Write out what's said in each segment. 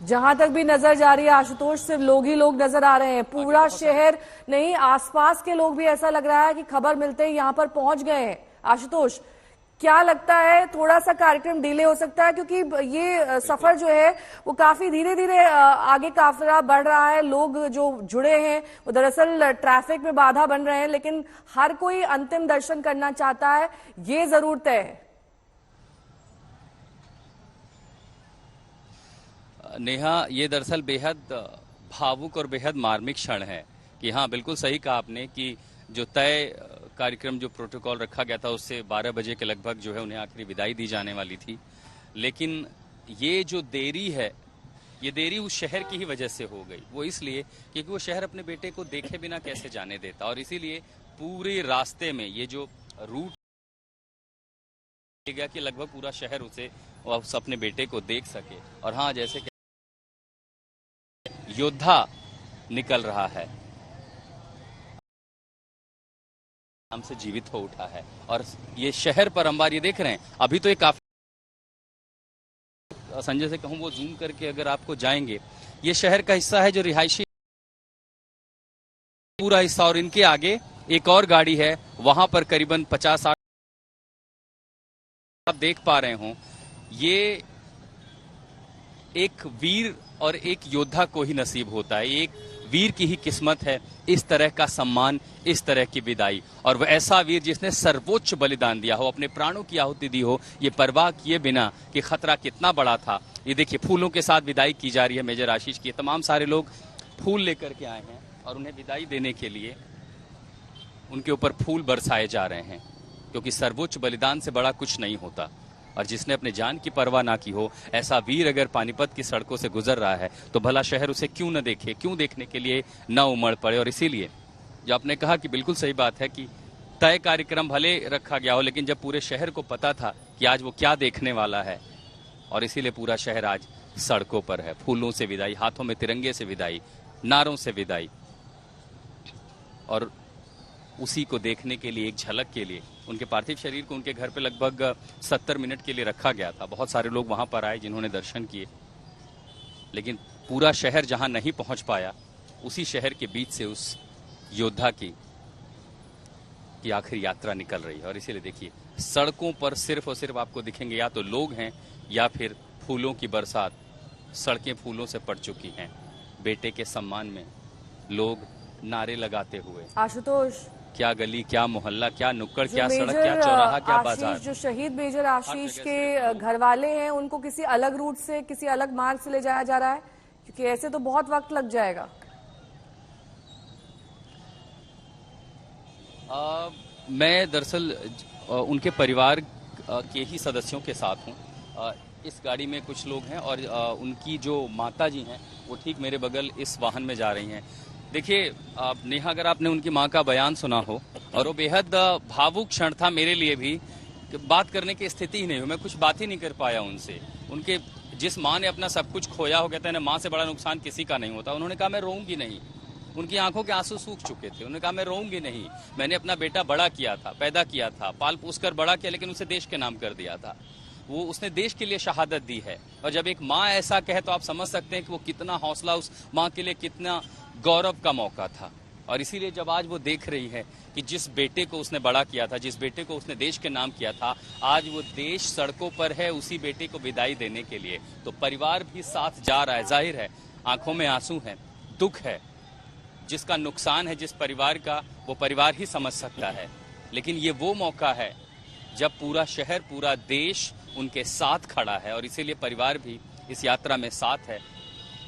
जहां तक भी नजर जा रही है आशुतोष, सिर्फ लोग ही लोग नजर आ रहे हैं, पूरा शहर नहीं, आसपास के लोग भी ऐसा लग रहा है कि खबर मिलते ही यहां पर पहुंच गए हैं। आशुतोष, क्या लगता है थोड़ा सा कार्यक्रम डिले हो सकता है, क्योंकि ये सफर जो है वो काफी धीरे धीरे आगे काफिला बढ़ रहा है, लोग जो जुड़े हैं वो दरअसल ट्रैफिक में बाधा बन रहे हैं, लेकिन हर कोई अंतिम दर्शन करना चाहता है, ये जरूर तय है। नेहा, ये दरअसल बेहद भावुक और बेहद मार्मिक क्षण है कि हाँ, बिल्कुल सही कहा आपने कि जो तय कार्यक्रम, जो प्रोटोकॉल रखा गया था, उससे 12 बजे के लगभग जो है उन्हें आखिरी विदाई दी जाने वाली थी। लेकिन ये जो देरी है, ये देरी उस शहर की ही वजह से हो गई। वो इसलिए क्योंकि वो शहर अपने बेटे को देखे बिना कैसे जाने देता, और इसीलिए पूरे रास्ते में ये जो रूट गया कि लगभग पूरा शहर उसे अपने बेटे को देख सके। और हाँ, जैसे कि योद्धा निकल रहा है, हमसे जीवित हो उठा है, और ये शहर पर अंबार ये देख रहे हैं। अभी तो ये काफी, संजय से कहूं वो जूम करके अगर आपको जाएंगे, ये शहर का हिस्सा है जो रिहायशी पूरा हिस्सा, और इनके आगे एक और गाड़ी है, वहां पर करीबन 50-60 आप देख पा रहे हो। ये एक वीर और एक योद्धा को ही नसीब होता है, एक वीर की ही किस्मत है इस तरह का सम्मान, इस तरह की विदाई। और वह ऐसा वीर जिसने सर्वोच्च बलिदान दिया हो, अपने प्राणों की आहुति दी हो, ये परवाह किए बिना कि खतरा कितना बड़ा था। ये देखिए, फूलों के साथ विदाई की जा रही है मेजर आशीष की। तमाम सारे लोग फूल लेकर के आए हैं और उन्हें विदाई देने के लिए उनके ऊपर फूल बरसाए जा रहे हैं, क्योंकि सर्वोच्च बलिदान से बड़ा कुछ नहीं होता। और जिसने अपने जान की परवाह ना की हो, ऐसा वीर अगर पानीपत की सड़कों से गुजर रहा है तो भला शहर उसे क्यों न देखे, क्यों देखने के लिए न उमड़ पड़े। और इसीलिए जो आपने कहा कि बिल्कुल सही बात है कि तय कार्यक्रम भले रखा गया हो, लेकिन जब पूरे शहर को पता था कि आज वो क्या देखने वाला है, और इसीलिए पूरा शहर आज सड़कों पर है। फूलों से विदाई, हाथों में तिरंगे से विदाई, नारों से विदाई, और उसी को देखने के लिए, एक झलक के लिए उनके पार्थिव शरीर को उनके घर पे लगभग 70 मिनट के लिए रखा गया था। बहुत सारे लोग वहां पर आए जिन्होंने दर्शन किए, लेकिन पूरा शहर जहां नहीं पहुंच पाया, उसी शहर के बीच से उस योद्धा की आखिरी यात्रा निकल रही है। और इसीलिए देखिए, सड़कों पर सिर्फ और सिर्फ आपको दिखेंगे या तो लोग हैं या फिर फूलों की बरसात। सड़कें फूलों से पड़ चुकी हैं, बेटे के सम्मान में लोग नारे लगाते हुए। आशुतोष, क्या गली, क्या मोहल्ला, क्या नुक्कड़, क्या सड़क, क्या चौराहा, क्या बाजार। जो शहीद मेजर आशीष के घर वाले हैं, उनको किसी अलग रूट से, किसी अलग मार्ग से ले जाया जा रहा है, क्योंकि ऐसे तो बहुत वक्त लग जाएगा। मैं दरअसल उनके परिवार के ही सदस्यों के साथ हूँ। इस गाड़ी में कुछ लोग हैं और उनकी जो माता जी हैं वो ठीक मेरे बगल इस वाहन में जा रही हैं। देखिए नेहा, अगर आपने उनकी माँ का बयान सुना हो, और वो बेहद भावुक क्षण था मेरे लिए भी, बात करने की स्थिति ही नहीं हो, मैं कुछ बात ही नहीं कर पाया उनसे। उनके जिस माँ ने अपना सब कुछ खोया हो, कहते हैं माँ से बड़ा नुकसान किसी का नहीं होता, उन्होंने कहा मैं रोऊंगी नहीं। उनकी आंखों के आंसू सूख चुके थे। उन्होंने कहा मैं रोऊंगी नहीं, मैंने अपना बेटा बड़ा किया था, पैदा किया था, पाल पोस कर बड़ा किया, लेकिन उसे देश के नाम कर दिया था। वो उसने देश के लिए शहादत दी है। और जब एक माँ ऐसा कहे तो आप समझ सकते हैं कि वो कितना हौसला, उस माँ के लिए कितना गौरव का मौका था। और इसीलिए जब आज वो देख रही है कि जिस बेटे को उसने बड़ा किया था, जिस बेटे को उसने देश के नाम किया था, आज वो देश सड़कों पर है उसी बेटे को विदाई देने के लिए, तो परिवार भी साथ जा रहा है। जाहिर है आंखों में आंसू है, दुख है, जिसका नुकसान है जिस परिवार का, वो परिवार ही समझ सकता है। लेकिन ये वो मौका है जब पूरा शहर, पूरा देश उनके साथ खड़ा है, और इसीलिए परिवार भी इस यात्रा में साथ है।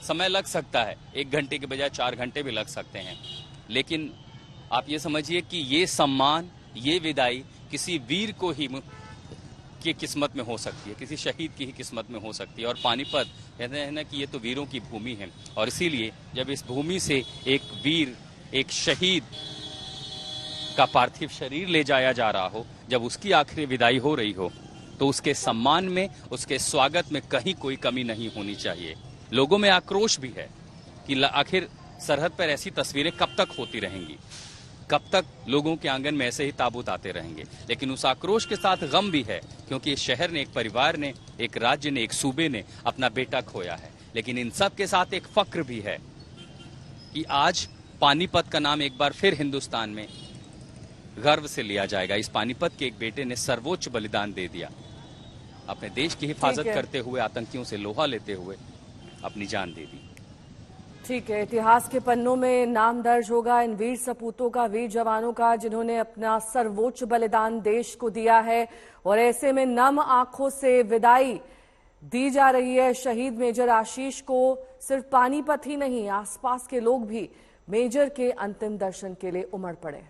समय लग सकता है, 1 घंटे के बजाय 4 घंटे भी लग सकते हैं, लेकिन आप ये समझिए कि ये सम्मान, ये विदाई किसी वीर को ही की किस्मत में हो सकती है, किसी शहीद की ही किस्मत में हो सकती है। और पानीपत कहते हैं ना कि ये तो वीरों की भूमि है, और इसीलिए जब इस भूमि से एक वीर, एक शहीद का पार्थिव शरीर ले जाया जा रहा हो, जब उसकी आखिरी विदाई हो रही हो, तो उसके सम्मान में, उसके स्वागत में कहीं कोई कमी नहीं होनी चाहिए। लोगों में आक्रोश भी है कि आखिर सरहद पर ऐसी तस्वीरें कब तक होती रहेंगी, कब तक लोगों के आंगन में ऐसे ही ताबूत आते रहेंगे। लेकिन उस आक्रोश के साथ गम भी है, क्योंकि इस शहर ने, एक परिवार ने, एक राज्य ने, एक सूबे ने अपना बेटा खोया है। लेकिन इन सब के साथ एक फक्र भी है कि आज पानीपत का नाम एक बार फिर हिंदुस्तान में गर्व से लिया जाएगा। इस पानीपत के एक बेटे ने सर्वोच्च बलिदान दे दिया, अपने देश की हिफाजत करते हुए, आतंकियों से लोहा लेते हुए अपनी जान दे दी। ठीक है, इतिहास के पन्नों में नाम दर्ज होगा इन वीर सपूतों का, वीर जवानों का, जिन्होंने अपना सर्वोच्च बलिदान देश को दिया है। और ऐसे में नम आंखों से विदाई दी जा रही है शहीद मेजर आशीष को। सिर्फ पानीपत ही नहीं, आसपास के लोग भी मेजर के अंतिम दर्शन के लिए उमड़ पड़े।